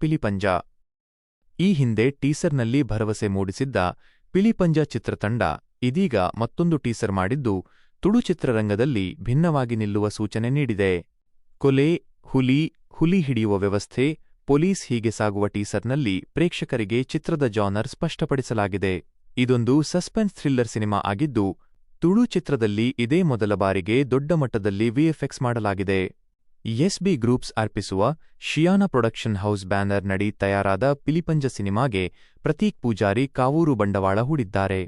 ಪಿಲಿಪಂಜ. ಈ ಹಿಂದೆ ಟೀಸರ್ನಲ್ಲಿ ಭರವಸೆ ಮೂಡಿಸಿದ್ದ ಪಿಲಿಪಂಜ ಚಿತ್ರತಂಡ ಇದೀಗ ಮತ್ತೊಂದು ಟೀಸರ್ ಮಾಡಿದ್ದು ತುಳು ಚಿತ್ರರಂಗದಲ್ಲಿ ಭಿನ್ನವಾಗಿ ನಿಲ್ಲುವ ಸೂಚನೆ ನೀಡಿದೆ. ಕೊಲೆ, ಹುಲಿ ಹಿಡಿಯುವ ವ್ಯವಸ್ಥೆ, ಪೊಲೀಸ್ ಹೀಗೆ ಸಾಗುವ ಟೀಸರ್ನಲ್ಲಿ ಪ್ರೇಕ್ಷಕರಿಗೆ ಚಿತ್ರದ ಜಾನರ್ ಸ್ಪಷ್ಟಪಡಿಸಲಾಗಿದೆ. ಇದೊಂದು ಸಸ್ಪೆನ್ಸ್ ಥ್ರಿಲ್ಲರ್ ಸಿನಿಮಾ ಆಗಿದ್ದು, ತುಳು ಚಿತ್ರದಲ್ಲಿ ಇದೇ ಮೊದಲ ಬಾರಿಗೆ ದೊಡ್ಡ ಮಟ್ಟದಲ್ಲಿ ವಿಎಫ್ಎಕ್ಸ್ ಮಾಡಲಾಗಿದೆ. ಎಸ್ಬಿ ಗ್ರೂಪ್ಸ್ ಅರ್ಪಿಸುವ ಶಿಯಾನ ಪ್ರೊಡಕ್ಷನ್ ಹೌಸ್ ಬ್ಯಾನರ್ ನಡಿ ತಯಾರಾದ ಪಿಲಿಪಂಜ ಸಿನಿಮಾಗೆ ಪ್ರತೀಕ್ ಪೂಜಾರಿ ಕಾವೂರು ಬಂಡವಾಳ ಹೂಡಿದ್ದಾರೆ.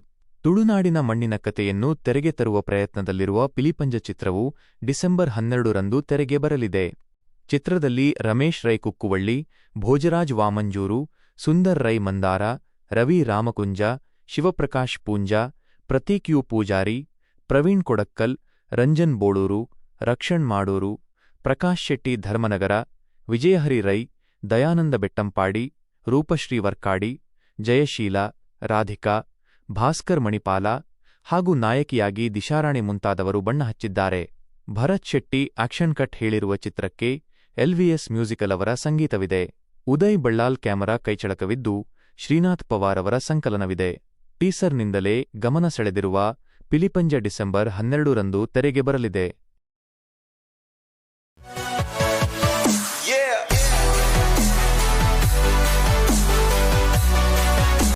ತುಳುನಾಡಿನ ಮಣ್ಣಿನ ಕತೆಯನ್ನು ತೆರೆಗೆ ತರುವ ಪ್ರಯತ್ನದಲ್ಲಿರುವ ಪಿಲಿಪಂಜ ಚಿತ್ರವು ಡಿಸೆಂಬರ್ 12ರಂದು ತೆರೆಗೆ ಬರಲಿದೆ. ಚಿತ್ರದಲ್ಲಿ ರಮೇಶ್ ರೈ ಕುಕ್ಕುವಳ್ಳಿ, ಭೋಜರಾಜ್ ವಾಮಂಜೂರು, ಸುಂದರ್ ರೈ ಮಂದಾರ, ರವಿ ರಾಮಕುಂಜ, ಶಿವಪ್ರಕಾಶ್ ಪೂಂಜ, ಪ್ರತೀಕ್ ಯು ಪೂಜಾರಿ, ಪ್ರವೀಣ್ ಕೊಡಕ್ಕಲ್, ರಂಜನ್ ಬೋಳೂರು, ರಕ್ಷಣ್ ಮಾಡೂರು, ಪ್ರಕಾಶ್ ಶೆಟ್ಟಿ ಧರ್ಮನಗರ, ವಿಜಯಹರಿ ರೈ, ದಯಾನಂದ ಬೆಟ್ಟಂಪಾಡಿ, ರೂಪಶ್ರೀ ವರ್ಕಾಡಿ, ಜಯಶೀಲ, ರಾಧಿಕಾ, ಭಾಸ್ಕರ್ ಮಣಿಪಾಲ ಹಾಗೂ ನಾಯಕಿಯಾಗಿ ದಿಶಾರಾಣಿ ಮುಂತಾದವರು ಬಣ್ಣ ಹಚ್ಚಿದ್ದಾರೆ. ಭರತ್ ಶೆಟ್ಟಿ ಆಕ್ಷನ್ ಕಟ್ ಹೇಳಿರುವ ಚಿತ್ರಕ್ಕೆ ಎಲ್ವಿಎಸ್ ಮ್ಯೂಸಿಕಲ್ ಅವರ ಸಂಗೀತವಿದೆ. ಉದಯ್ ಬಳ್ಳಾಲ್ ಕ್ಯಾಮರಾ ಕೈಚಳಕವಿದ್ದು, ಶ್ರೀನಾಥ್ ಪವಾರ್ ಅವರ ಸಂಕಲನವಿದೆ. ಟೀಸರ್ನಿಂದಲೇ ಗಮನ ಸೆಳೆದಿರುವ ಪಿಲಿಪಂಜ ಡಿಸೆಂಬರ್ 12ರಂದು ತೆರೆಗೆ ಬರಲಿದೆ.